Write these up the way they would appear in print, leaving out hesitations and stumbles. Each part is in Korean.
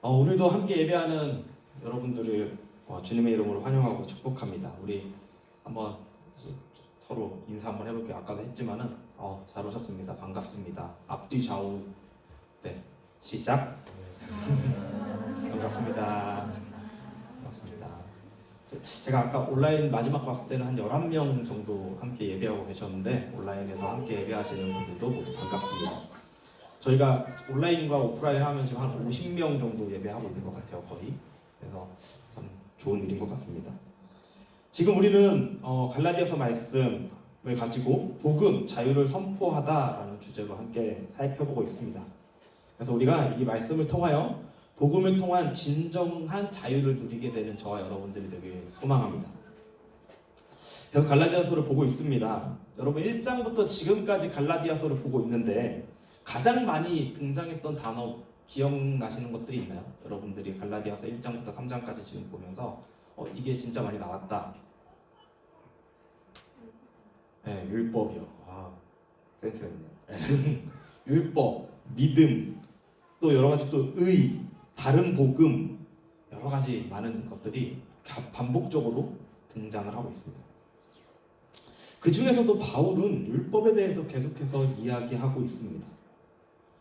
오늘도 함께 예배하는 여러분들을 주님의 이름으로 환영하고 축복합니다. 우리 한번 서로 인사 한번 해볼게요. 아까도 했지만은 잘 오셨습니다. 반갑습니다. 앞뒤 좌우 네 시작. 반갑습니다. 반갑습니다. 제가 아까 온라인 마지막 봤을 때는 한 11명 정도 함께 예배하고 계셨는데 온라인에서 함께 예배하시는 분들도 모두 반갑습니다. 저희가 온라인과 오프라인 하면 지금 한 50명 정도 예배하고 있는 것 같아요, 거의. 그래서 참 좋은 일인 것 같습니다. 지금 우리는 갈라디아서 말씀을 가지고 복음, 자유를 선포하다라는 주제로 함께 살펴보고 있습니다. 그래서 우리가 이 말씀을 통하여 복음을 통한 진정한 자유를 누리게 되는 저와 여러분들이 되길 소망합니다. 그래서 갈라디아서를 보고 있습니다. 여러분 1장부터 지금까지 갈라디아서를 보고 있는데 가장 많이 등장했던 단어 기억나시는 것들이 있나요? 여러분들이 갈라디아서 1장부터 3장까지 지금 보면서 이게 진짜 많이 나왔다. 네, 율법이요. 센스 있네요. 율법, 믿음, 또 여러 가지 또 의, 다른 복음, 여러 가지 많은 것들이 반복적으로 등장을 하고 있습니다. 그 중에서도 바울은 율법에 대해서 계속해서 이야기하고 있습니다.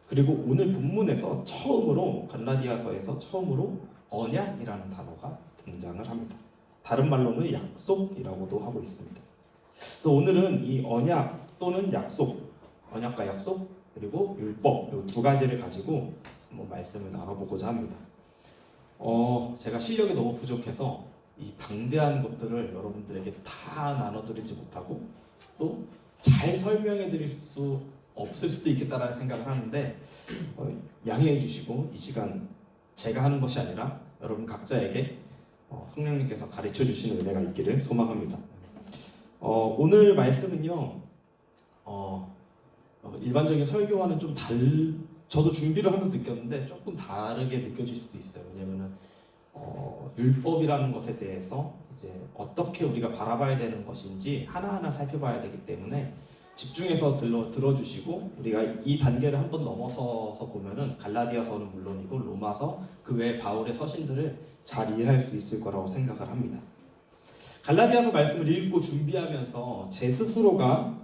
그리고 오늘 본문에서 처음으로 갈라디아서에서 처음으로 언약이라는 단어가 등장을 합니다. 다른 말로는 약속이라고도 하고 있습니다. 그래서 오늘은 이 언약 또는 약속, 언약과 약속 그리고 율법 이 두 가지를 가지고 한번 말씀을 나눠보고자 합니다. 제가 실력이 너무 부족해서 이 방대한 것들을 여러분들에게 다 나눠드리지 못하고 또 잘 설명해드릴 수 없을 수도 있겠다라는 생각을 하는데 양해해 주시고 이 시간 제가 하는 것이 아니라 여러분 각자에게 성령님께서 가르쳐 주시는 은혜가 있기를 소망합니다. 오늘 말씀은요 일반적인 설교와는 좀 저도 준비를 하면서 느꼈는데 조금 다르게 느껴질 수도 있어요. 왜냐면은 율법이라는 것에 대해서 이제 어떻게 우리가 바라봐야 되는 것인지 하나하나 살펴봐야 되기 때문에 집중해서 들어주시고 우리가 이 단계를 한번 넘어서서 보면은 갈라디아서는 물론이고 로마서 그 외 바울의 서신들을 잘 이해할 수 있을 거라고 생각을 합니다. 갈라디아서 말씀을 읽고 준비하면서 제 스스로가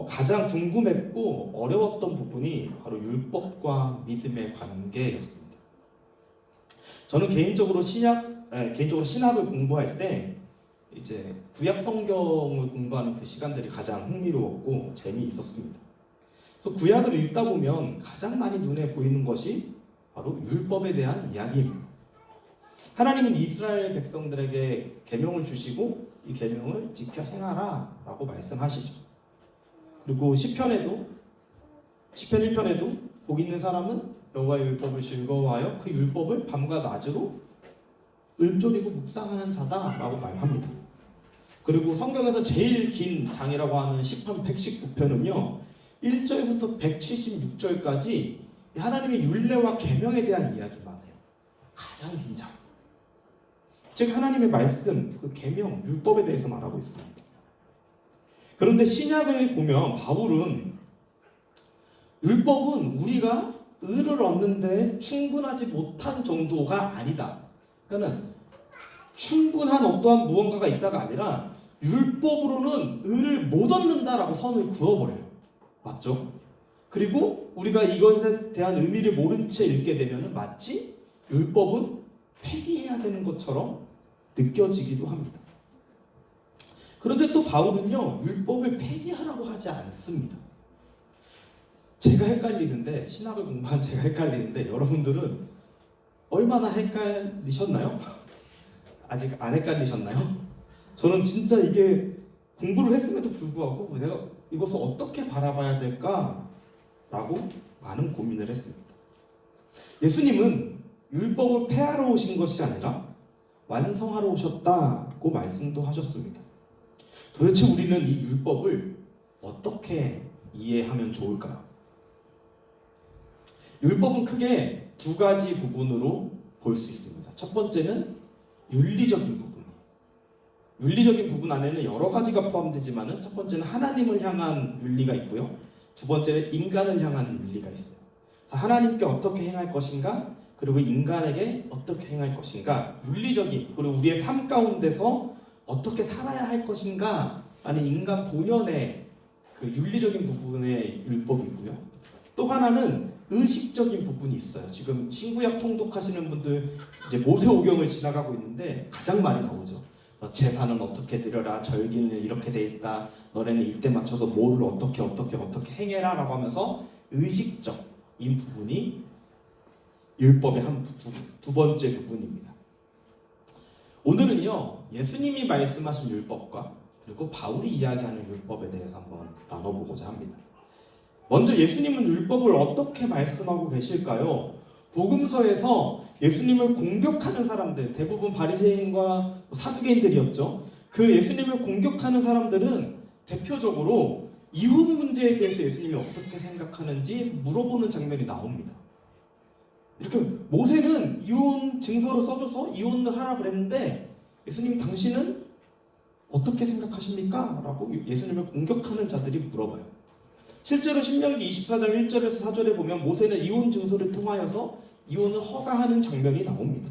가장 궁금했고 어려웠던 부분이 바로 율법과 믿음의 관계였습니다. 저는 개인적으로 신학을 공부할 때 이제 구약 성경을 공부하는 그 시간들이 가장 흥미로웠고 재미있었습니다. 그래서 구약을 읽다 보면 가장 많이 눈에 보이는 것이 바로 율법에 대한 이야기입니다. 하나님은 이스라엘 백성들에게 계명을 주시고 이 계명을 지켜 행하라 라고 말씀하시죠. 그리고 시편 1편에도 복 있는 사람은 여호와의 율법을 즐거워하여 그 율법을 밤과 낮으로 읊조리고 묵상하는 자다라고 말합니다. 그리고 성경에서 제일 긴 장이라고 하는 시편 119편은요 1절부터 176절까지 하나님의 율례와 계명에 대한 이야기만 해요. 가장 긴 장. 즉 하나님의 말씀, 그 계명, 율법에 대해서 말하고 있습니다. 그런데 신약을 보면 바울은 율법은 우리가 의를 얻는데 충분하지 못한 정도가 아니다. 그러니까 충분한 어떠한 무언가가 있다가 아니라 율법으로는 의를 못 얻는다라고 선을 그어버려요. 맞죠? 그리고 우리가 이것에 대한 의미를 모른 채 읽게 되면 마치 율법은 폐기해야 되는 것처럼 느껴지기도 합니다. 그런데 또 바울은요 율법을 폐기하라고 하지 않습니다. 제가 헷갈리는데 신학을 공부한 제가 헷갈리는데 여러분들은 얼마나 헷갈리셨나요? 아직 안 헷갈리셨나요? 저는 진짜 이게 공부를 했음에도 불구하고 내가 이것을 어떻게 바라봐야 될까? 라고 많은 고민을 했습니다. 예수님은 율법을 폐하러 오신 것이 아니라 완성하러 오셨다고 말씀도 하셨습니다. 도대체 우리는 이 율법을 어떻게 이해하면 좋을까요? 율법은 크게 두 가지 부분으로 볼 수 있습니다. 첫 번째는 윤리적인 부분이에요. 윤리적인 부분 안에는 여러 가지가 포함되지만은 첫 번째는 하나님을 향한 윤리가 있고요. 두 번째는 인간을 향한 윤리가 있어요. 그래서 하나님께 어떻게 행할 것인가, 그리고 인간에게 어떻게 행할 것인가, 윤리적인 그리고 우리의 삶 가운데서 어떻게 살아야 할 것인가 라는 인간 본연의 그 윤리적인 부분의 율법이고요. 또 하나는 의식적인 부분이 있어요. 지금 신구약 통독하시는 분들 이제 모세오경을 지나가고 있는데 가장 많이 나오죠. 제사는 어떻게 드려라, 절기는 이렇게 돼 있다, 너네는 이때 맞춰서 뭐를 어떻게 행해라 라고 하면서 의식적인 부분이 율법의 두 번째 부분입니다. 오늘은요, 예수님이 말씀하신 율법과 그리고 바울이 이야기하는 율법에 대해서 한번 나눠보고자 합니다. 먼저 예수님은 율법을 어떻게 말씀하고 계실까요? 복음서에서 예수님을 공격하는 사람들, 대부분 바리새인과 사두개인들이었죠. 그 예수님을 공격하는 사람들은 대표적으로 이혼 문제에 대해서 예수님이 어떻게 생각하는지 물어보는 장면이 나옵니다. 이렇게 모세는 이혼 증서를 써줘서 이혼을 하라 그랬는데 예수님 당신은 어떻게 생각하십니까? 라고 예수님을 공격하는 자들이 물어봐요. 실제로 신명기 24장 1절에서 4절에 보면 모세는 이혼 증서를 통하여서 이혼을 허가하는 장면이 나옵니다.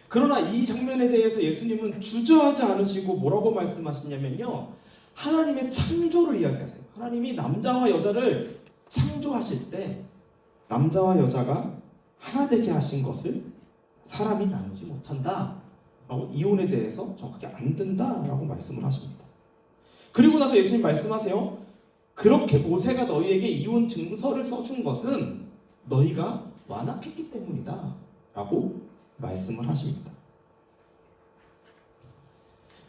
그러나 이 장면에 대해서 예수님은 주저하지 않으시고 뭐라고 말씀하시냐면요, 하나님의 창조를 이야기하세요. 하나님이 남자와 여자를 창조하실 때 남자와 여자가 하나 되게 하신 것을 사람이 나누지 못한다 라고, 이혼에 대해서 정확하게 안 된다 라고 말씀을 하십니다. 그리고 나서 예수님 말씀하세요. 그렇게 모세가 너희에게 이혼 증서를 써준 것은 너희가 완악했기 때문이다 라고 말씀을 하십니다.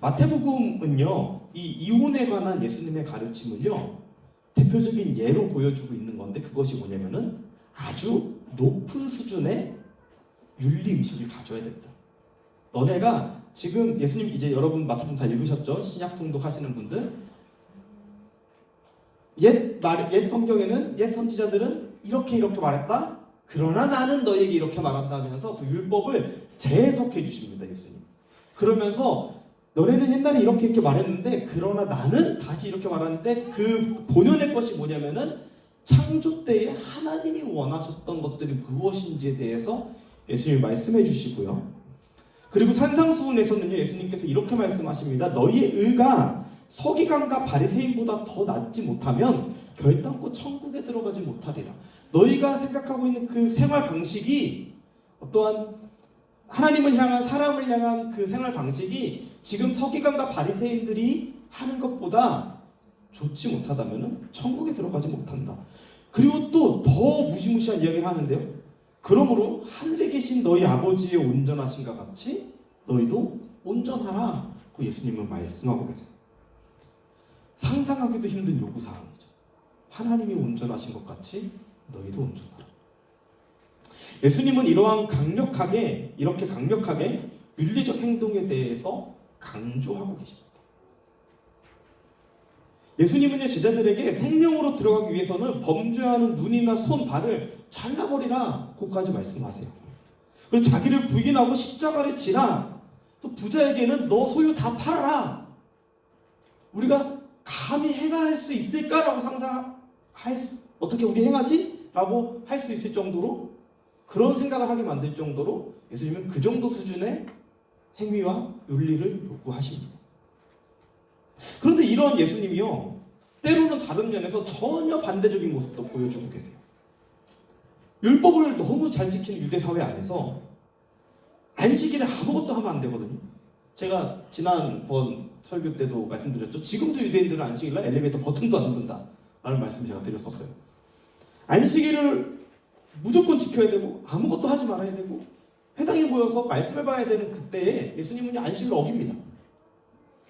마태복음은요, 이 이혼에 관한 예수님의 가르침을요, 대표적인 예로 보여주고 있는 건데, 그것이 뭐냐면은 아주 높은 수준의 윤리의식을 가져야 된다. 너네가 지금 예수님, 이제 여러분 마태복음 다 읽으셨죠? 신약 통독하시는 분들, 옛 성경에는, 옛 선지자들은 이렇게 말했다. 그러나 나는 너에게 이렇게 말한다면서 그 율법을 재해석해 주십니다, 예수님. 그러면서 너네는 옛날에 이렇게 말했는데, 그러나 나는 다시 이렇게 말하는데, 그 본연의 것이 뭐냐면은 창조 때에 하나님이 원하셨던 것들이 무엇인지에 대해서 예수님이 말씀해 주시고요. 그리고 산상수훈에서는요, 예수님께서 이렇게 말씀하십니다. 너희의 의가 서기관과 바리새인보다 더 낫지 못하면 결단코 천국에 들어가지 못하리라. 너희가 생각하고 있는 그 생활 방식이, 어떠한 하나님을 향한, 사람을 향한 그 생활 방식이 지금 서기관과 바리새인들이 하는 것보다 좋지 못하다면 천국에 들어가지 못한다. 그리고 또 더 무시무시한 이야기를 하는데요. 그러므로 하늘에 계신 너희 아버지의 온전하신가 같이 너희도 온전하라. 그 예수님은 말씀하고 계세요. 상상하기도 힘든 요구사항이죠. 하나님이 온전하신 것 같이 너희도 온전하라. 예수님은 이렇게 강력하게 윤리적 행동에 대해서 강조하고 계십니다. 예수님은요, 제자들에게 생명으로 들어가기 위해서는 범죄하는 눈이나 손, 발을 잘라버리라 고까지 말씀하세요. 그리고 자기를 부인하고 십자가를 지라. 또 부자에게는 너 소유 다 팔아라. 우리가 감히 행할 수 있을까라고 어떻게 우리 행하지? 라고 할 수 있을 정도로, 그런 생각을 하게 만들 정도로 예수님은 그 정도 수준의 행위와 윤리를 요구하십니다. 그런데 이런 예수님이요, 때로는 다른 면에서 전혀 반대적인 모습도 보여주고 계세요. 율법을 너무 잘 지키는 유대 사회 안에서 안식일에 아무것도 하면 안 되거든요. 제가 지난번 설교 때도 말씀드렸죠. 지금도 유대인들은 안식일날 엘리베이터 버튼도 안 누른다 라는 말씀을 제가 드렸었어요. 안식일을 무조건 지켜야 되고 아무것도 하지 말아야 되고 회당에 모여서 말씀을 봐야 되는 그때에 예수님은 안식일을 어깁니다.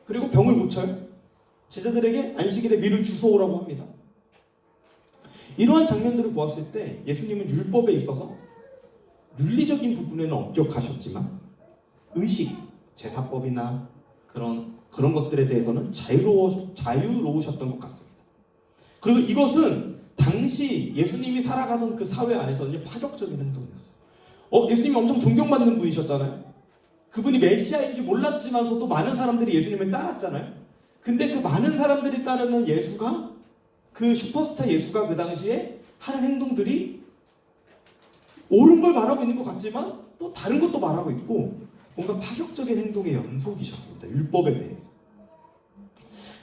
그리고 병을 고쳐요. 제자들에게 안식일에 밀을 주워오라고 합니다. 이러한 장면들을 보았을 때 예수님은 율법에 있어서 윤리적인 부분에는 엄격하셨지만 의식, 제사법이나 그런 것들에 대해서는 자유로우셨던 것 같습니다. 그리고 이것은 당시 예수님이 살아가던 그 사회 안에서는 파격적인 행동이었어요. 예수님이 엄청 존경받는 분이셨잖아요. 그분이 메시아인지 몰랐지만서도 많은 사람들이 예수님을 따랐잖아요. 근데 그 많은 사람들이 따르는 예수가, 그 슈퍼스타 예수가 그 당시에 하는 행동들이 옳은 걸 말하고 있는 것 같지만 또 다른 것도 말하고 있고 뭔가 파격적인 행동의 연속이셨습니다. 율법에 대해서.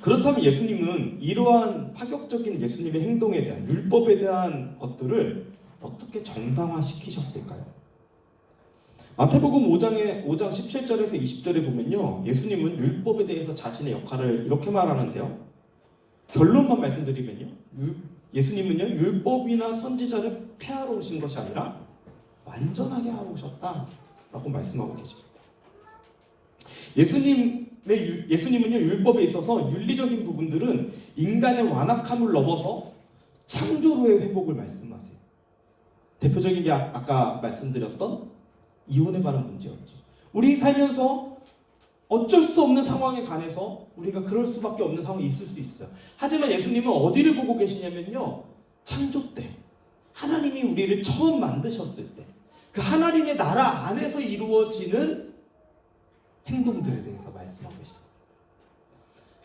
그렇다면 예수님은 이러한 파격적인 예수님의 행동에 대한 율법에 대한 것들을 어떻게 정당화시키셨을까요? 마태복음 5장 17절에서 20절에 보면요, 예수님은 율법에 대해서 자신의 역할을 이렇게 말하는데요. 결론만 말씀드리면요, 예수님은요 율법이나 선지자를 폐하러 오신 것이 아니라 완전하게 하러 오셨다라고 말씀하고 계십니다. 예수님은요 율법에 있어서 윤리적인 부분들은 인간의 완악함을 넘어서 창조로의 회복을 말씀하세요. 대표적인 게 아까 말씀드렸던 이혼에 관한 문제였죠. 우리 살면서 어쩔 수 없는 상황에 관해서 우리가 그럴 수밖에 없는 상황이 있을 수 있어요. 하지만 예수님은 어디를 보고 계시냐면요, 창조 때 하나님이 우리를 처음 만드셨을 때 그 하나님의 나라 안에서 이루어지는 행동들에 대해서 말씀하고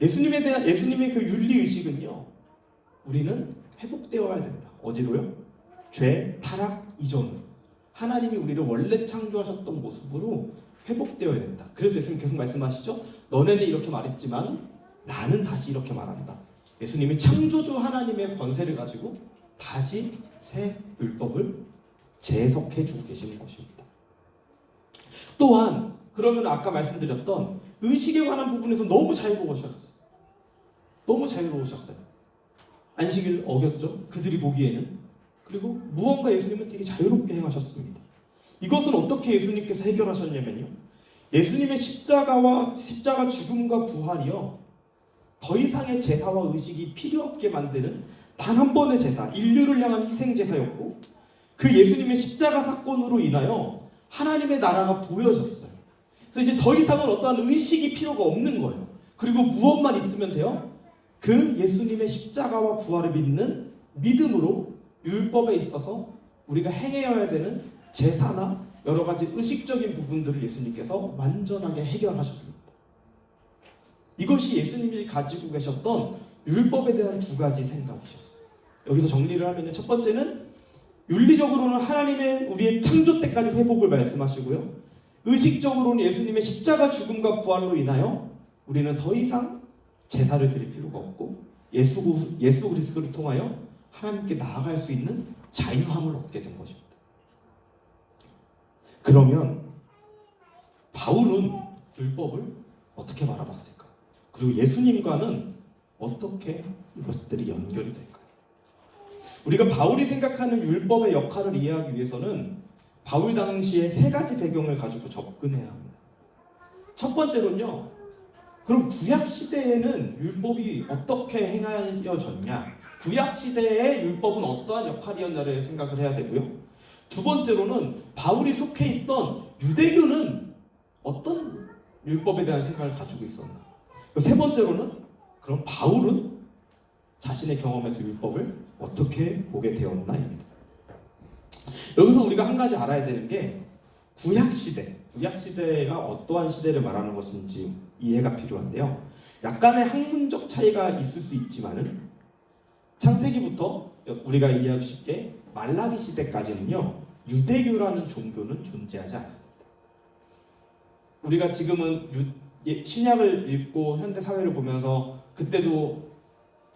계십니다. 예수님의 그 윤리의식은요, 우리는 회복되어야 된다. 어디로요? 죄, 타락 이전으로. 하나님이 우리를 원래 창조하셨던 모습으로 회복되어야 된다. 그래서 예수님 계속 말씀하시죠. 너네는 이렇게 말했지만 나는 다시 이렇게 말한다. 예수님이 창조주 하나님의 권세를 가지고 다시 새 율법을 재해석해주고 계시는 것입니다. 또한 그러면 아까 말씀드렸던 의식에 관한 부분에서 너무 자유로우셨어요. 너무 자유로우셨어요. 안식일 어겼죠. 그들이 보기에는. 그리고 무언가 예수님은 되게 자유롭게 행하셨습니다. 이것은 어떻게 예수님께서 해결하셨냐면요, 예수님의 십자가 죽음과 부활이요, 더 이상의 제사와 의식이 필요 없게 만드는 단 한 번의 제사, 인류를 향한 희생 제사였고, 그 예수님의 십자가 사건으로 인하여 하나님의 나라가 보여졌어요. 그래서 이제 더 이상은 어떠한 의식이 필요가 없는 거예요. 그리고 무엇만 있으면 돼요? 그 예수님의 십자가와 부활을 믿는 믿음으로 율법에 있어서 우리가 행해야 되는 제사나 여러 가지 의식적인 부분들을 예수님께서 완전하게 해결하셨습니다. 이것이 예수님이 가지고 계셨던 율법에 대한 두 가지 생각이셨어요. 여기서 정리를 하면 첫 번째는 윤리적으로는 하나님의 우리의 창조 때까지 회복을 말씀하시고요, 의식적으로는 예수님의 십자가 죽음과 부활로 인하여 우리는 더 이상 제사를 드릴 필요가 없고 예수 그리스도를 통하여 하나님께 나아갈 수 있는 자유함을 얻게 된 것입니다. 그러면 바울은 율법을 어떻게 바라봤을까? 그리고 예수님과는 어떻게 이것들이 연결이 될까요? 우리가 바울이 생각하는 율법의 역할을 이해하기 위해서는 바울 당시의 세 가지 배경을 가지고 접근해야 합니다. 첫 번째로는요, 그럼 구약 시대에는 율법이 어떻게 행하여졌냐? 구약 시대의 율법은 어떠한 역할이었냐를 생각을 해야 되고요. 두 번째로는 바울이 속해 있던 유대교는 어떤 율법에 대한 생각을 가지고 있었나? 세 번째로는 그럼 바울은 자신의 경험에서 율법을 어떻게 보게 되었나입니다. 여기서 우리가 한 가지 알아야 되는 게 구약 시대가 어떠한 시대를 말하는 것인지 이해가 필요한데요. 약간의 학문적 차이가 있을 수 있지만은 창세기부터 우리가 이해하기 쉽게 말라기 시대까지는요, 유대교라는 종교는 존재하지 않았습니다. 우리가 지금은 신약을 읽고 현대 사회를 보면서 그때도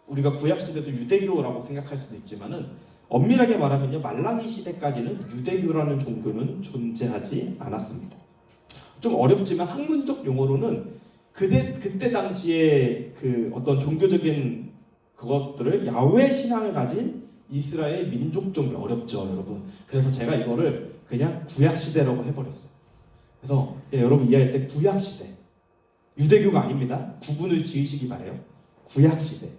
우리가 구약 시대도 유대교라고 생각할 수도 있지만은 엄밀하게 말하면요, 말라기 시대까지는 유대교라는 종교는 존재하지 않았습니다. 좀 어렵지만 학문적 용어로는 그때 당시에 그 어떤 종교적인 그것들을 야훼 신앙을 가진 이스라엘 민족 종교, 어렵죠 여러분. 그래서 제가 이거를 그냥 구약 시대라고 해버렸어요. 그래서 여러분 이해할 때 구약 시대, 유대교가 아닙니다. 구분을 지으시기 바래요. 구약 시대.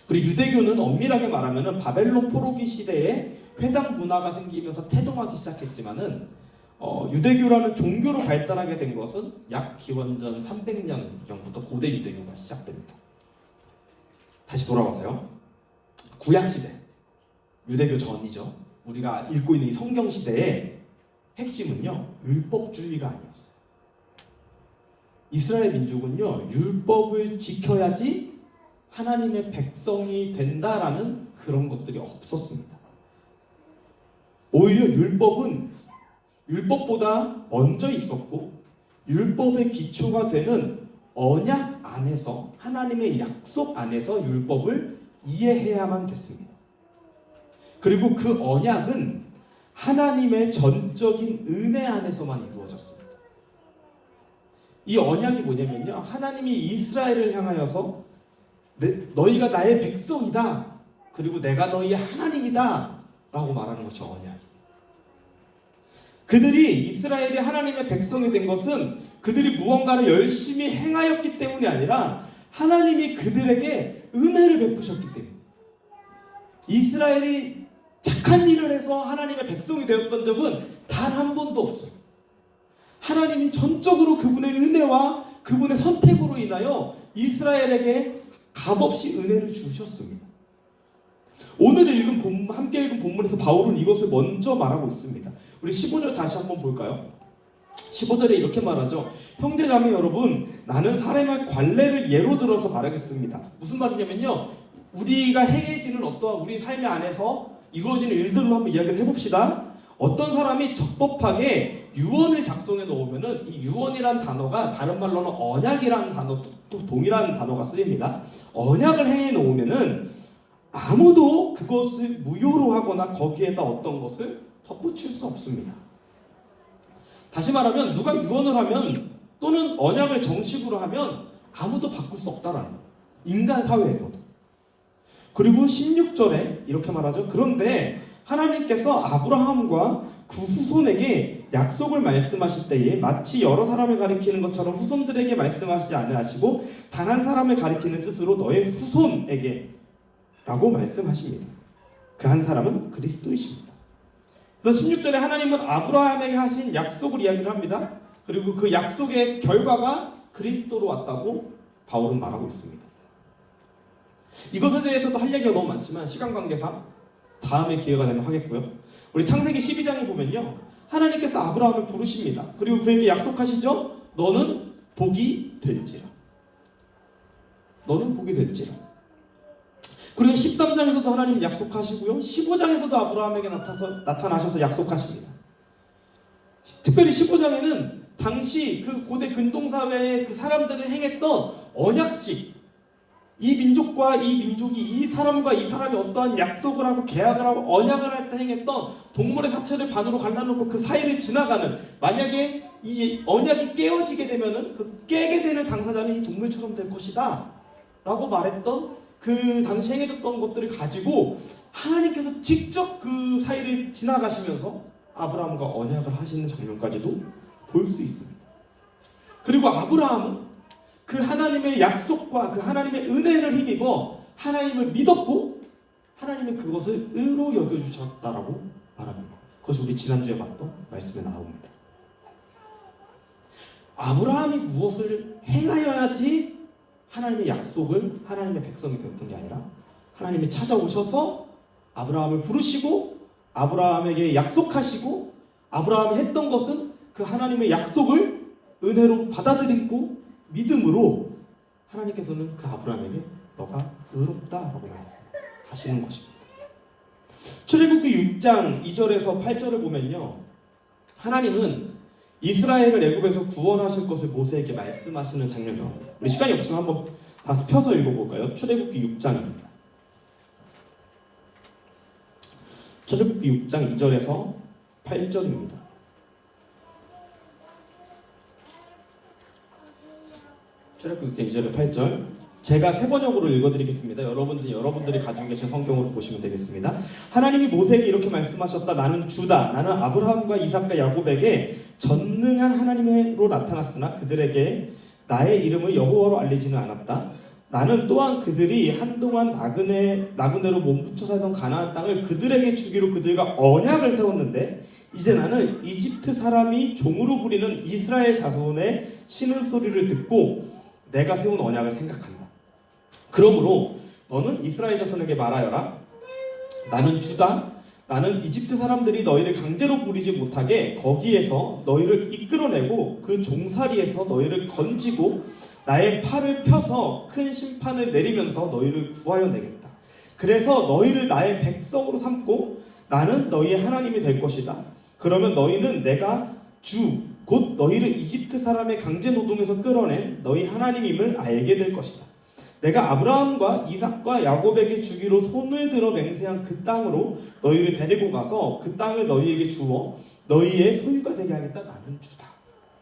그리고 유대교는 엄밀하게 말하면 바벨론 포로기 시대에 회당 문화가 생기면서 태동하기 시작했지만은 유대교라는 종교로 발달하게 된 것은 약 기원전 300년경부터 고대 유대교가 시작됩니다. 다시 돌아와서요. 구약 시대, 유대교 전이죠. 우리가 읽고 있는 이 성경 시대의 핵심은요, 율법주의가 아니었어요. 이스라엘 민족은요, 율법을 지켜야지 하나님의 백성이 된다라는 그런 것들이 없었습니다. 오히려 율법은 율법보다 먼저 있었고 율법의 기초가 되는 언약 안에서 하나님의 약속 안에서 율법을 이해해야만 됐습니다. 그리고 그 언약은 하나님의 전적인 은혜 안에서만 이루어졌습니다. 이 언약이 뭐냐면요, 하나님이 이스라엘을 향하여서 너희가 나의 백성이다, 그리고 내가 너희의 하나님이다 라고 말하는 것이 언약이에요. 그들이 이스라엘이 하나님의 백성이 된 것은 그들이 무언가를 열심히 행하였기 때문이 아니라 하나님이 그들에게 은혜를 베푸셨기 때문에, 이스라엘이 착한 일을 해서 하나님의 백성이 되었던 적은 단 한 번도 없어요. 하나님이 전적으로 그분의 은혜와 그분의 선택으로 인하여 이스라엘에게 값없이 은혜를 주셨습니다. 오늘 함께 읽은 본문에서 바울은 이것을 먼저 말하고 있습니다. 우리 15절 다시 한번 볼까요? 15절에 이렇게 말하죠. 형제자매 여러분, 나는 사람의 관례를 예로 들어서 말하겠습니다. 무슨 말이냐면요, 우리가 행해지는 어떠한 우리 삶의 안에서 이루어지는 일들로 한번 이야기를 해봅시다. 어떤 사람이 적법하게 유언을 작성해 놓으면은 이 유언이라는 단어가 다른 말로는 언약이라는 단어, 또 동일한 단어가 쓰입니다. 언약을 행해 놓으면은 아무도 그것을 무효로 하거나 거기에다 어떤 것을 덧붙일 수 없습니다. 다시 말하면 누가 유언을 하면 또는 언약을 정식으로 하면 아무도 바꿀 수 없다라는 거예요. 인간 사회에서도. 그리고 16절에 이렇게 말하죠. 그런데 하나님께서 아브라함과 그 후손에게 약속을 말씀하실 때에 마치 여러 사람을 가리키는 것처럼 후손들에게 말씀하시지 아니하시고 단 한 사람을 가리키는 뜻으로 너의 후손에게 라고 말씀하십니다. 그 한 사람은 그리스도이십니다. 그래서 16절에 하나님은 아브라함에게 하신 약속을 이야기를 합니다. 그리고 그 약속의 결과가 그리스도로 왔다고 바울은 말하고 있습니다. 이것에 대해서도 할 얘기가 너무 많지만 시간 관계상 다음에 기회가 되면 하겠고요. 우리 창세기 12장에 보면요, 하나님께서 아브라함을 부르십니다. 그리고 그에게 약속하시죠. 너는 복이 될지라. 너는 복이 될지라. 그리고 13장에서도 하나님 약속하시고요. 15장에서도 아브라함에게 나타나셔서 약속하십니다. 특별히 15장에는 당시 그 고대 근동사회의 그 사람들을 행했던 언약식, 이 민족과 이 민족이 이 사람과 이 사람이 어떠한 약속을 하고 계약을 하고 언약을 할 때 행했던 동물의 사체를 반으로 갈라놓고 그 사이를 지나가는, 만약에 이 언약이 깨어지게 되면은 그 깨게 되는 당사자는 이 동물처럼 될 것이다 라고 말했던 그 당시 행해졌던 것들을 가지고 하나님께서 직접 그 사이를 지나가시면서 아브라함과 언약을 하시는 장면까지도 볼 수 있습니다. 그리고 아브라함은 그 하나님의 약속과 그 하나님의 은혜를 힘입어 하나님을 믿었고 하나님은 그것을 의로 여겨주셨다라고 말합니다. 그것이 우리 지난주에 봤던 말씀에 나옵니다. 아브라함이 무엇을 행하여야지 하나님의 약속을, 하나님의 백성이 되었던 게 아니라 하나님이 찾아오셔서 아브라함을 부르시고 아브라함에게 약속하시고 아브라함이 했던 것은 그 하나님의 약속을 은혜로 받아들이고 믿음으로 하나님께서는 그 아브라함에게 너가 의롭다라고 말씀하시는 것입니다. 출애굽기 6장 2절에서 8절을 보면요, 하나님은 이스라엘을 애굽에서 구원하실 것을 모세에게 말씀하시는 장면이 나옵니다. 우리 시간이 없으면 한번 다시 펴서 읽어볼까요? 출애굽기 6장입니다. 출애굽기 6장 2절에서 8절입니다. 출애굽기 2절에 8절, 제가 세 번역으로 읽어드리겠습니다. 여러분들이 가지고 계신 성경으로 보시면 되겠습니다. 하나님이 모세에게 이렇게 말씀하셨다. 나는 주다. 나는 아브라함과 이삭과 야곱에게 전능한 하나님으로 나타났으나 그들에게 나의 이름을 여호와로 알리지는 않았다. 나는 또한 그들이 한동안 나그네로 몸붙여 살던 가나안 땅을 그들에게 주기로 그들과 언약을 세웠는데 이제 나는 이집트 사람이 종으로 부리는 이스라엘 자손의 신음소리를 듣고 내가 세운 언약을 생각한다. 그러므로 너는 이스라엘 자손에게 말하여라. 나는 주다. 나는 이집트 사람들이 너희를 강제로 부리지 못하게 거기에서 너희를 이끌어내고 그 종살이에서 너희를 건지고 나의 팔을 펴서 큰 심판을 내리면서 너희를 구하여 내겠다. 그래서 너희를 나의 백성으로 삼고 나는 너희의 하나님이 될 것이다. 그러면 너희는 내가 주 곧 너희를 이집트 사람의 강제 노동에서 끌어낸 너희 하나님임을 알게 될 것이다. 내가 아브라함과 이삭과 야곱에게 주기로 손을 들어 맹세한 그 땅으로 너희를 데리고 가서 그 땅을 너희에게 주어 너희의 소유가 되게 하겠다. 나는 주다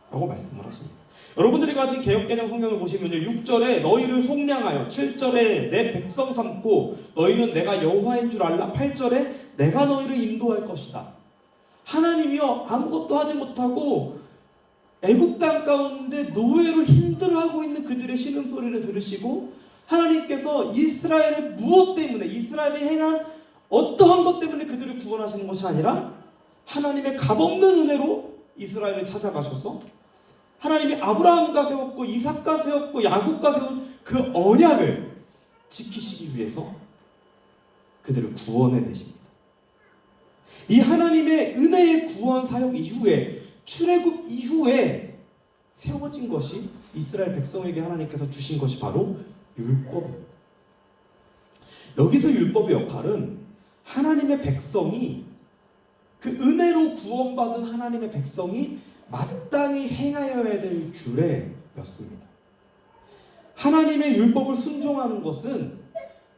라고 말씀을 하십니다. 여러분들이 가진 개역개정 성경을 보시면요, 6절에 너희를 속량하여, 7절에 내 백성 삼고 너희는 내가 여호와인 줄 알라, 8절에 내가 너희를 인도할 것이다. 하나님이여 아무것도 하지 못하고 애굽 땅 가운데 노예로 힘들어하고 있는 그들의 신음소리를 들으시고, 하나님께서 이스라엘의 무엇 때문에, 이스라엘이 행한 어떠한 것 때문에 그들을 구원하시는 것이 아니라 하나님의 값없는 은혜로 이스라엘을 찾아가셔서 하나님이 아브라함과 세웠고 이삭과 세웠고 야곱과 세운 그 언약을 지키시기 위해서 그들을 구원해내십니다. 이 하나님의 은혜의 구원 사역 이후에, 출애굽 이후에 세워진 것이, 이스라엘 백성에게 하나님께서 주신 것이 바로 율법입니다. 여기서 율법의 역할은 하나님의 백성이, 그 은혜로 구원받은 하나님의 백성이 마땅히 행하여야 될 규례였습니다. 하나님의 율법을 순종하는 것은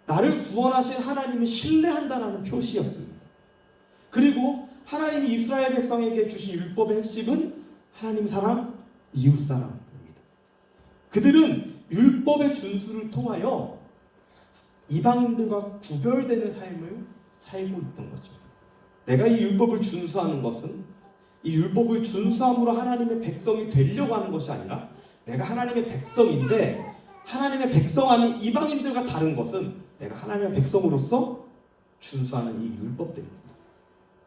나를 구원하신 하나님을 신뢰한다는 표시였습니다. 그리고 하나님이 이스라엘 백성에게 주신 율법의 핵심은 하나님 사랑, 이웃 사랑입니다. 그들은 율법의 준수를 통하여 이방인들과 구별되는 삶을 살고 있던 거죠. 내가 이 율법을 준수하는 것은, 이 율법을 준수함으로 하나님의 백성이 되려고 하는 것이 아니라, 내가 하나님의 백성인데 하나님의 백성 아닌 이방인들과 다른 것은 내가 하나님의 백성으로서 준수하는 이 율법 때문입니다.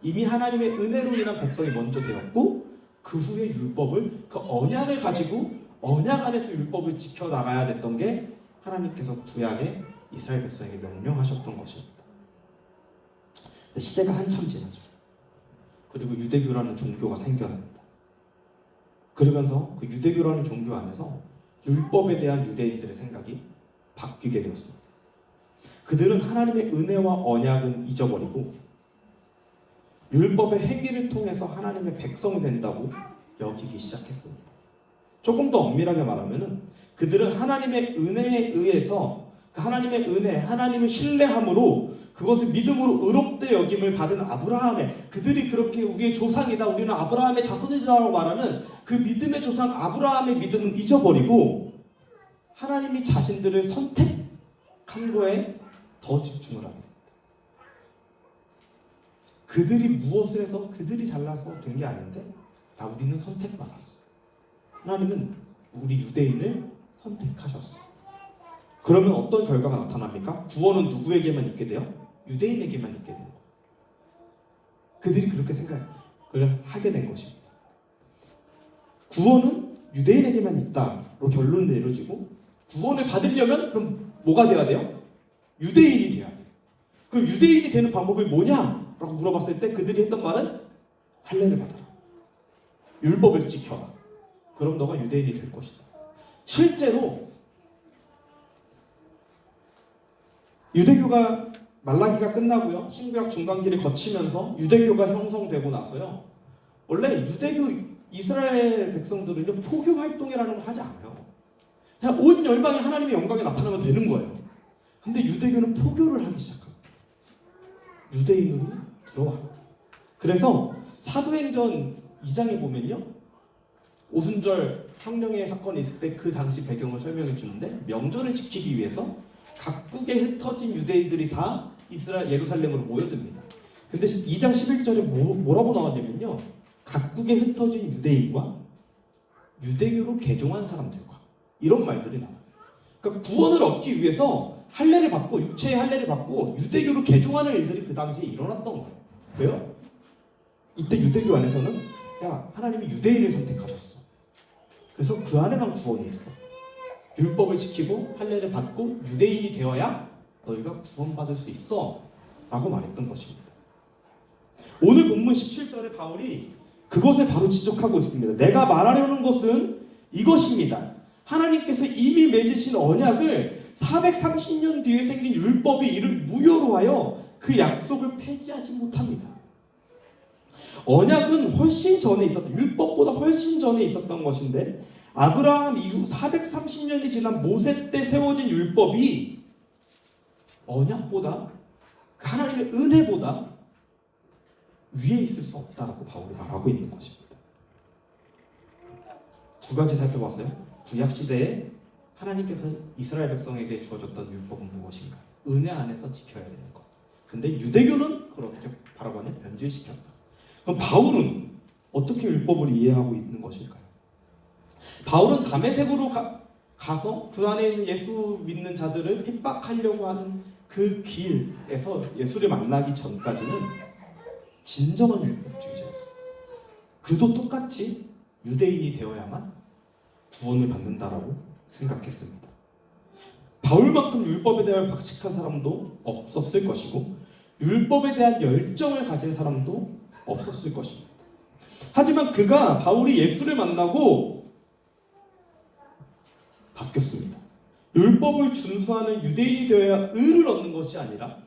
이미 하나님의 은혜로 인한 백성이 먼저 되었고, 그 후에 율법을, 그 언약을 가지고 언약 안에서 율법을 지켜나가야 됐던 게 하나님께서 구약에 이스라엘 백성에게 명령하셨던 것입니다. 시대가 한참 지나죠. 그리고 유대교라는 종교가 생겨납니다. 그러면서 그 유대교라는 종교 안에서 율법에 대한 유대인들의 생각이 바뀌게 되었습니다. 그들은 하나님의 은혜와 언약은 잊어버리고 율법의 행위를 통해서 하나님의 백성이 된다고 여기기 시작했습니다. 조금 더 엄밀하게 말하면 그들은 하나님의 은혜에 의해서, 그 하나님의 은혜, 하나님을 신뢰함으로 그것을 믿음으로 의롭되 여김을 받은 아브라함의, 그들이 그렇게 우리의 조상이다, 우리는 아브라함의 자손이다라고 말하는 그 믿음의 조상 아브라함의 믿음은 잊어버리고 하나님이 자신들을 선택한 거에 더 집중을 하게 됩니다. 그들이 무엇을 해서 그들이 잘나서 된 게 아닌데, 우리는 선택받았어. 하나님은 우리 유대인을 선택하셨어. 그러면 어떤 결과가 나타납니까? 구원은 누구에게만 있게 돼요? 유대인에게만 있게 되는 거예요. 그들이 그렇게 생각을 하게 된 것입니다. 구원은 유대인에게만 있다로 결론을 내려지고, 구원을 받으려면 그럼 뭐가 돼야 돼요? 유대인이 돼야 돼요. 그럼 유대인이 되는 방법이 뭐냐? 라고 물어봤을 때 그들이 했던 말은 할례를 받아라, 율법을 지켜라, 그럼 너가 유대인이 될 것이다. 실제로 유대교가, 말라기가 끝나고요, 신구약 중간기를 거치면서 유대교가 형성되고 나서요, 원래 유대교 이스라엘 백성들은요 포교 활동이라는 걸 하지 않아요. 그냥 온 열방이 하나님의 영광에 나타나면 되는 거예요. 근데 유대교는 포교를 하기 시작합니다. 유대인으로 들어와. 그래서 사도행전 2장에 보면요, 오순절 성령의 사건이 있을 때 그 당시 배경을 설명해 주는데, 명절을 지키기 위해서 각국에 흩어진 유대인들이 다 이스라엘 예루살렘으로 모여듭니다. 근데 2장 11절에 뭐라고 나왔냐면요, 각국에 흩어진 유대인과 유대교로 개종한 사람들과, 이런 말들이 나와요. 그러니까 구원을 얻기 위해서 할례를 받고, 육체의 할례를 받고 유대교로 개종하는 일들이 그 당시에 일어났던 거예요. 왜요? 이때 유대교 안에서는 야, 하나님이 유대인을 선택하셨어. 그래서 그 안에만 구원이 있어. 율법을 지키고 할례를 받고 유대인이 되어야 너희가 구원받을 수 있어 라고 말했던 것입니다. 오늘 본문 17절에 바울이 그것을 바로 지적하고 있습니다. 내가 말하려는 것은 이것입니다. 하나님께서 이미 맺으신 언약을 430년 뒤에 생긴 율법이 이를 무효로 하여 그 약속을 폐지하지 못합니다. 언약은 훨씬 전에 있었던, 율법보다 훨씬 전에 있었던 것인데 아브라함 이후 430년이 지난 모세 때 세워진 율법이 언약보다, 하나님의 은혜보다 위에 있을 수 없다라고 바울이 말하고 있는 것입니다. 두 가지 살펴봤어요. 구약 시대에 하나님께서 이스라엘 백성에게 주어졌던 율법은 무엇인가? 은혜 안에서 지켜야 되는 것. 근데 유대교는 그걸 어떻게 바라보냐? 변질시켰다. 그럼 바울은 어떻게 율법을 이해하고 있는 것일까요? 바울은 다메섹으로 가서 그 안에 있는 예수 믿는 자들을 핍박하려고 하는 그 길에서 예수를 만나기 전까지는 진정한 율법주의자였어요. 그도 똑같이 유대인이 되어야만 구원을 받는다라고 생각했습니다. 바울만큼 율법에 대한 박식한 사람도 없었을 것이고 율법에 대한 열정을 가진 사람도 없었을 것입니다. 하지만 바울이 예수를 만나고 바뀌었습니다. 율법을 준수하는 유대인이 되어야 의를 얻는 것이 아니라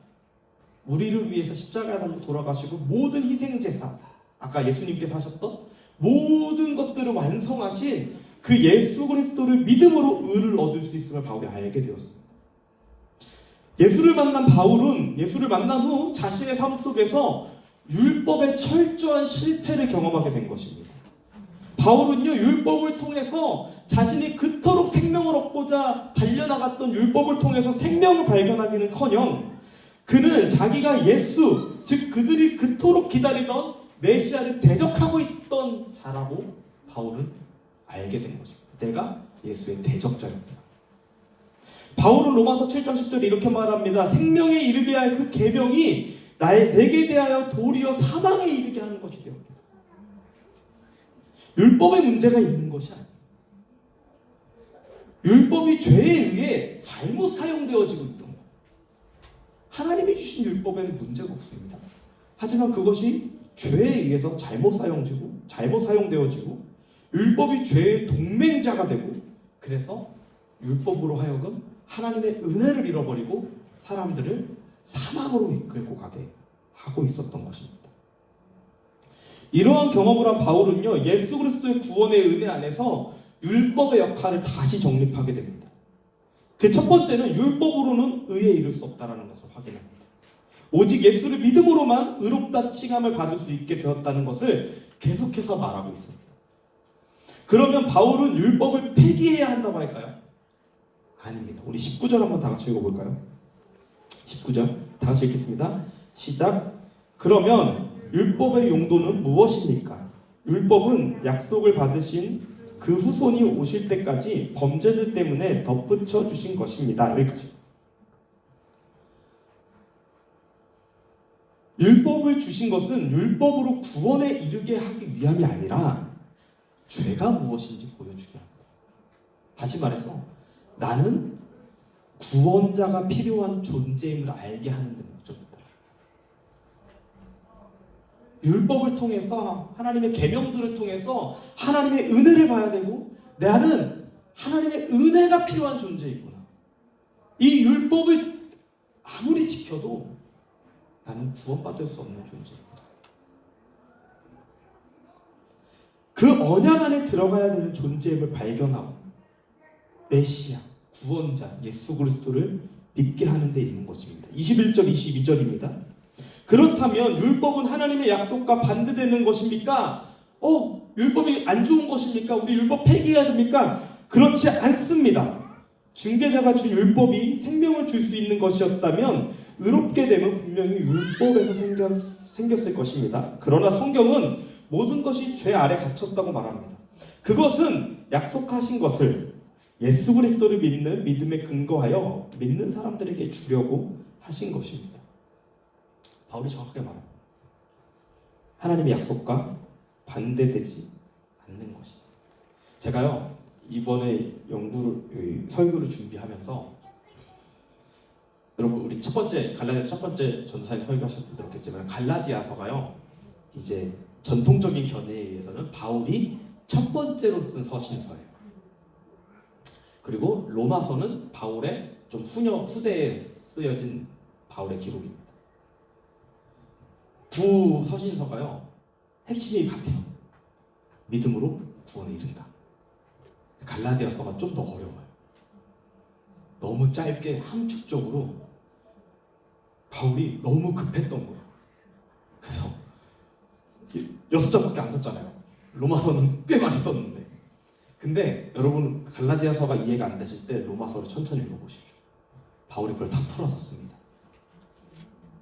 우리를 위해서 십자가에 달려 돌아가시고 모든 희생제사, 아까 예수님께서 하셨던 모든 것들을 완성하신 그 예수 그리스도를 믿음으로 의를 얻을 수 있음을 바울이 알게 되었습니다. 예수를 만난 바울은 예수를 만난 후 자신의 삶 속에서 율법의 철저한 실패를 경험하게 된 것입니다. 바울은요, 율법을 통해서 자신이 그토록 생명을 얻고자 달려나갔던 율법을 통해서 생명을 발견하기는커녕 그는 자기가 예수, 즉 그들이 그토록 기다리던 메시아를 대적하고 있던 자라고 바울은 알게 된 것입니다. 내가 예수의 대적자입니다. 바울은 로마서 7장 10절에 이렇게 말합니다. 생명에 이르게 할 그 계명이 내게 대하여 도리어 사망에 이르게 하는 것이 되었다. 율법에 문제가 있는 것이 아니에요. 율법이 죄에 의해 잘못 사용되어지고 있던 것. 하나님이 주신 율법에는 문제가 없습니다. 하지만 그것이 죄에 의해서 잘못 사용되어지고 율법이 죄의 동맹자가 되고 그래서 율법으로 하여금 하나님의 은혜를 잃어버리고 사람들을 사망으로 이끌고 가게 하고 있었던 것입니다. 이러한 경험을 한 바울은요, 예수 그리스도의 구원의 은혜 안에서 율법의 역할을 다시 정립하게 됩니다. 그 첫 번째는 율법으로는 의에 이를 수 없다는 것을 확인합니다. 오직 예수를 믿음으로만 의롭다 칭함을 받을 수 있게 되었다는 것을 계속해서 말하고 있습니다. 그러면 바울은 율법을 폐기해야 한다고 할까요? 아닙니다. 우리 19절 한번 다 같이 읽어볼까요? 19절 다 같이 읽겠습니다. 시작. 그러면 율법의 용도는 무엇입니까? 율법은 약속을 받으신 그 후손이 오실 때까지 범죄들 때문에 덧붙여 주신 것입니다. 여기까지. 율법을 주신 것은 율법으로 구원에 이르게 하기 위함이 아니라 죄가 무엇인지 보여주게 합니다. 다시 말해서 나는 구원자가 필요한 존재임을 알게 하는 데 목적이다. 율법을 통해서 하나님의 계명들을 통해서 하나님의 은혜를 봐야 되고 나는 하나님의 은혜가 필요한 존재이구나. 이 율법을 아무리 지켜도 나는 구원받을 수 없는 존재이구나. 그 언약 안에 들어가야 되는 존재임을 발견하고 메시아, 구원자, 예수 그리스도를 믿게 하는 데 있는 것입니다. 21절, 22절입니다. 그렇다면 율법은 하나님의 약속과 반대되는 것입니까? 율법이 안 좋은 것입니까? 우리 율법 폐기해야 됩니까? 그렇지 않습니다. 중개자가 준 율법이 생명을 줄 수 있는 것이었다면 의롭게 되면 분명히 율법에서 생겼을 것입니다. 그러나 성경은 모든 것이 죄 아래 갇혔다고 말합니다. 그것은 약속하신 것을 예수 그리스도를 믿는 믿음에 근거하여 믿는 사람들에게 주려고 하신 것입니다. 바울이 정확하게 말합니다. 하나님의 약속과 반대되지 않는 것이. 제가요 이번에 설교를 준비하면서 여러분 우리 갈라디아서 첫 번째 전도사님 설교하실 때 들었겠지만 갈라디아서가요 이제 전통적인 견해에 의해서는 바울이 첫 번째로 쓴 서신서예요. 그리고 로마서는 바울의 좀 후대에 쓰여진 바울의 기록입니다. 두 서신서가요 핵심이 같아요. 믿음으로 구원에 이른다. 갈라디아서가 좀 더 어려워요. 너무 짧게 함축적으로 바울이 너무 급했던 거예요. 그래서 6장밖에 안 썼잖아요. 로마서는 꽤 많이 썼는데. 근데 여러분 갈라디아서가 이해가 안 되실 때 로마서를 천천히 읽어보십시오. 바울이 그걸 다 풀어줬습니다.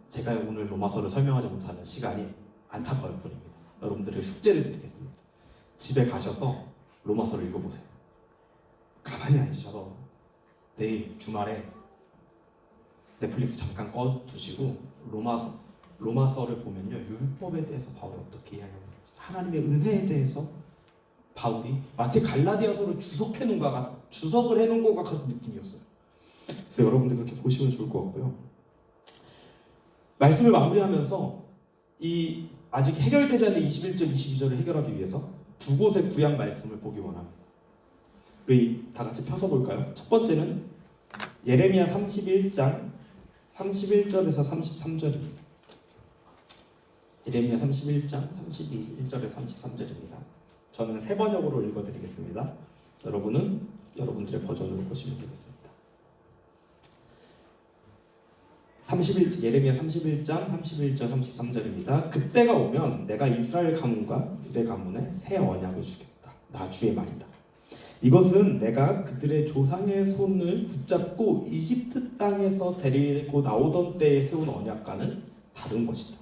제가 오늘 로마서를 설명하지 못하는 시간이 안타까울 뿐입니다. 여러분들의 숙제를 드리겠습니다. 집에 가셔서 로마서를 읽어보세요. 가만히 앉으셔서 내일 주말에 넷플릭스 잠깐 꺼두시고 로마서를 보면요, 율법에 대해서 바울이 어떻게 이야기하는지, 하나님의 은혜에 대해서 바울이 마태 갈라디아서를 주석을 해놓은 것과 같은 느낌이었어요. 그래서 여러분들 그렇게 보시면 좋을 것 같고요. 말씀을 마무리하면서 이 아직 해결되지 않은 21절, 22절을 해결하기 위해서 두 곳의 구약 말씀을 보기 원합니다. 우리 다 같이 펴서 볼까요? 첫 번째는 예레미야 31장 31절에서 33절입니다. 예레미야 31장 31절에서 33절입니다. 저는 세 번역으로 읽어드리겠습니다. 여러분은 여러분들의 버전으로 보시면 되겠습니다. 예레미야 31장 31절 33절입니다. 그때가 오면 내가 이스라엘 가문과 유대 가문에 새 언약을 주겠다. 나 주의 말이다. 이것은 내가 그들의 조상의 손을 붙잡고 이집트 땅에서 데리고 나오던 때에 세운 언약과는 다른 것이다.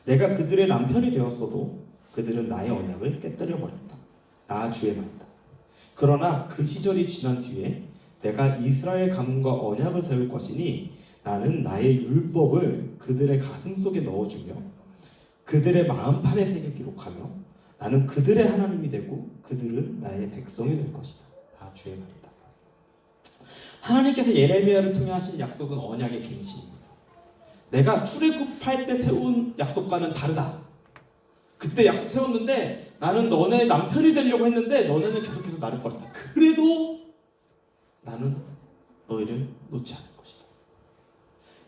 내가 그들의 남편이 되었어도 그들은 나의 언약을 깨뜨려 버렸다. 나 주의 말이다. 그러나 그 시절이 지난 뒤에 내가 이스라엘 가문과 언약을 세울 것이니 나는 나의 율법을 그들의 가슴 속에 넣어주며 그들의 마음판에 새겨 기록하며 나는 그들의 하나님이 되고 그들은 나의 백성이 될 것이다. 나 주의 말이다. 하나님께서 예레미야를 통해 하신 약속은 언약의 갱신입니다. 내가 출애굽할 때 세운 약속과는 다르다. 그때 약속 세웠는데 나는 너네 남편이 되려고 했는데 너네는 계속해서 나를 버렸다. 그래도 나는 너희를 놓지 않을 것이다.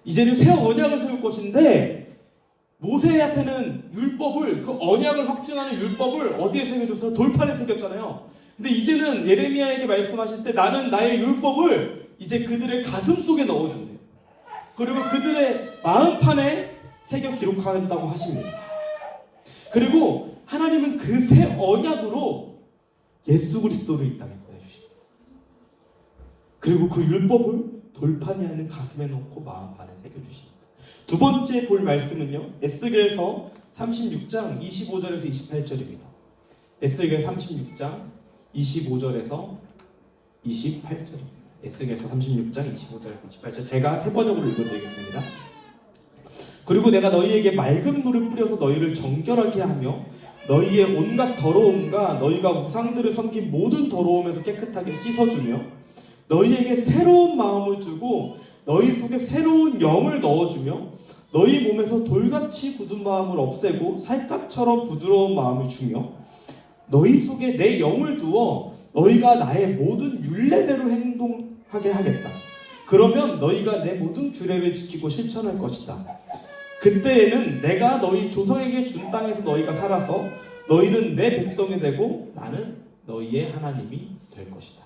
이제는 새 언약을 세울 것인데 모세한테는 율법을, 그 언약을 확증하는 율법을 어디에 새겨줘서 돌판에 새겼잖아요. 근데 이제는 예레미야에게 말씀하실 때 나는 나의 율법을 이제 그들의 가슴 속에 넣어준대요. 그리고 그들의 마음판에 새겨 기록한다고 하십니다. 그리고 하나님은 그 새 언약으로 예수 그리스도를 이 땅에 보내주십니다. 그리고 그 율법을 돌판이 아닌 가슴에 넣고 마음판에 새겨주십니다. 두 번째 볼 말씀은요, 에스겔서 36장 25절에서 28절입니다. 에스겔 36장 25절에서 28절입니다. 에스겔서 36장 25절에서 28절 제가 세 번역으로 읽어드리겠습니다. 그리고 내가 너희에게 맑은 물을 뿌려서 너희를 정결하게 하며 너희의 온갖 더러움과 너희가 우상들을 섬긴 모든 더러움에서 깨끗하게 씻어주며 너희에게 새로운 마음을 주고 너희 속에 새로운 영을 넣어주며 너희 몸에서 돌같이 굳은 마음을 없애고 살갗처럼 부드러운 마음을 주며 너희 속에 내 영을 두어 너희가 나의 모든 율례대로 행동하게 하겠다. 그러면 너희가 내 모든 규례를 지키고 실천할 것이다. 그때에는 내가 너희 조상에게 준 땅에서 너희가 살아서 너희는 내 백성이 되고 나는 너희의 하나님이 될 것이다.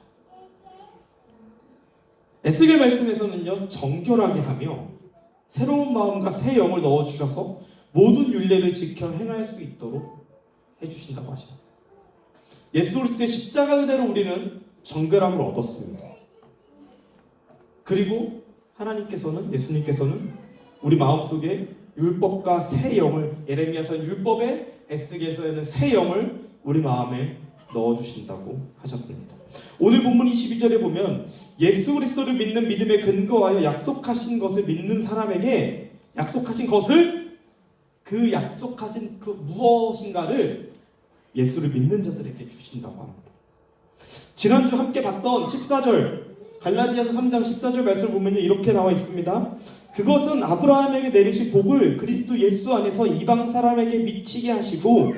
에스겔 말씀에서는요, 정결하게 하며 새로운 마음과 새 영을 넣어주셔서 모든 율례를 지켜 행할 수 있도록 해주신다고 하십니다. 예수 그리스도의 십자가 은혜로 우리는 정결함을 얻었습니다. 그리고 예수님께서는 우리 마음속에 율법과 새 영을, 예레미야서는 율법에, 에스겔서에는 새 영을 우리 마음에 넣어주신다고 하셨습니다. 오늘 본문 22절에 보면 예수 그리스도를 믿는 믿음에 근거하여 약속하신 것을 믿는 사람에게 약속하신 것을, 그 약속하신 그 무엇인가를 예수를 믿는 자들에게 주신다고 합니다. 지난주 함께 봤던 14절, 갈라디아서 3장 14절 말씀을 보면 이렇게 나와 있습니다. 그것은 아브라함에게 내리신 복을 그리스도 예수 안에서 이방 사람에게 미치게 하시고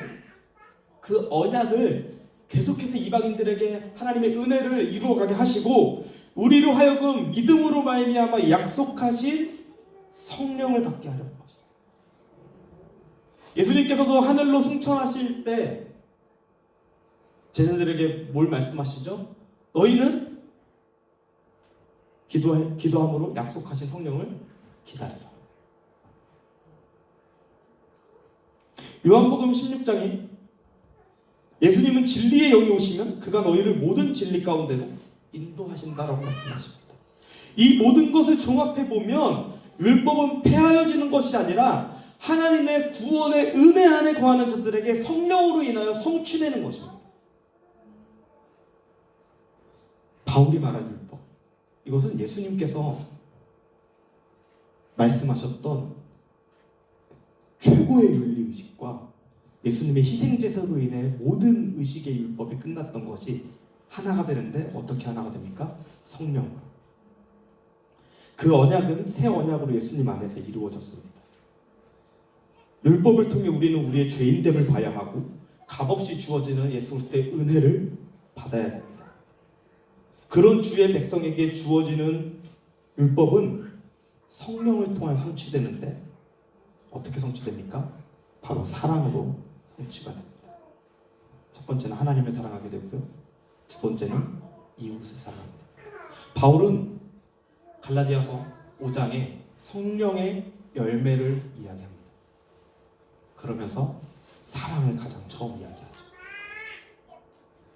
그 언약을 계속해서 이방인들에게 하나님의 은혜를 이루어가게 하시고 우리로 하여금 믿음으로 말미암아 약속하신 성령을 받게 하려는 것입니다. 예수님께서도 하늘로 승천하실 때 제자들에게 뭘 말씀하시죠? 너희는 기도함으로 약속하신 성령을 기다리라. 요한복음 16장에 예수님은 진리의 영이 오시면 그가 너희를 모든 진리 가운데로 인도하신다라고 말씀하십니다. 이 모든 것을 종합해 보면 율법은 폐하여지는 것이 아니라 하나님의 구원의 은혜 안에 거하는 자들에게 성령으로 인하여 성취되는 것입니다. 바울이 말한 율법, 이것은 예수님께서 말씀하셨던 최고의 윤리의식과 예수님의 희생제사로 인해 모든 의식의 율법이 끝났던 것이 하나가 되는데 어떻게 하나가 됩니까? 성령으로. 그 언약은 새 언약으로 예수님 안에서 이루어졌습니다. 율법을 통해 우리는 우리의 죄인됨을 봐야 하고 값없이 주어지는 예수 그리스도의 은혜를 받아야 됩니다. 그런 주의 백성에게 주어지는 율법은 성령을 통해 성취되는데 어떻게 성취됩니까? 바로 사랑으로 성취가 됩니다. 첫 번째는 하나님을 사랑하게 되고요. 두 번째는 이웃을 사랑합니다. 바울은 갈라디아서 5장에 성령의 열매를 이야기합니다. 그러면서 사랑을 가장 처음 이야기하죠.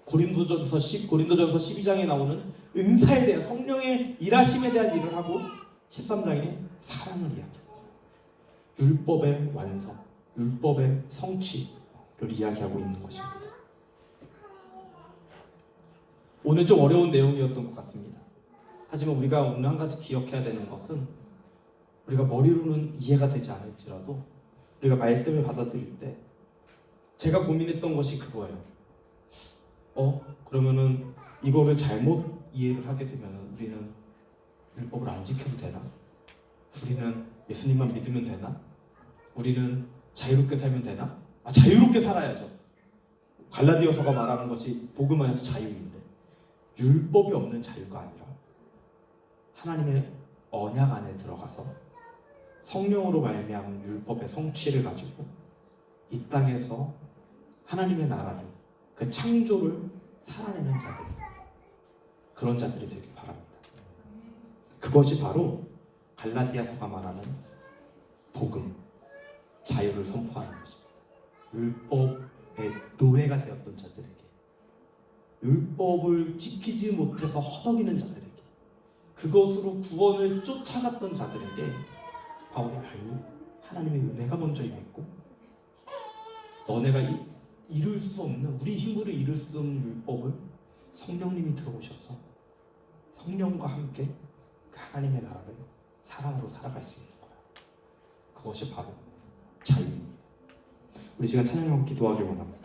고린도전서 12장에 나오는 은사에 대한 성령의 일하심에 대한 일을 하고 13장에 사랑을 이야기합니다. 율법의 완성, 율법의 성취를 이야기하고 있는 것입니다. 오늘 좀 어려운 내용이었던 것 같습니다. 하지만 우리가 오늘 한 가지 기억해야 되는 것은 우리가 머리로는 이해가 되지 않을지라도 우리가 말씀을 받아들일 때 제가 고민했던 것이 그거예요. 그러면은 이거를 잘못 이해를 하게 되면 우리는 율법을 안 지켜도 되나? 우리는 예수님만 믿으면 되나? 우리는 자유롭게 살면 되나? 자유롭게 살아야죠. 갈라디아서가 말하는 것이 복음 안에서 자유인데 율법이 없는 자유가 아니라 하나님의 언약 안에 들어가서 성령으로 말미암은 율법의 성취를 가지고 이 땅에서 하나님의 나라를, 그 창조를 살아내는 자들, 그런 자들이 되길 바랍니다. 그것이 바로 갈라디아서가 말하는 복음, 자유를 선포하는 것입니다. 율법의 노예가 되었던 자들에게, 율법을 지키지 못해서 허덕이는 자들에게, 그것으로 구원을 쫓아갔던 자들에게 바울이 하나님의 은혜가 먼저 임했고 너네가 이룰 수 없는, 우리 힘으로 이룰 수 없는 율법을 성령님이 들어오셔서 성령과 함께 그 하나님의 나라를 사랑으로 살아갈 수 있는 거예요. 그것이 바로 자유입니다. 우리 시간 찬양하고 기도하길 원합니다.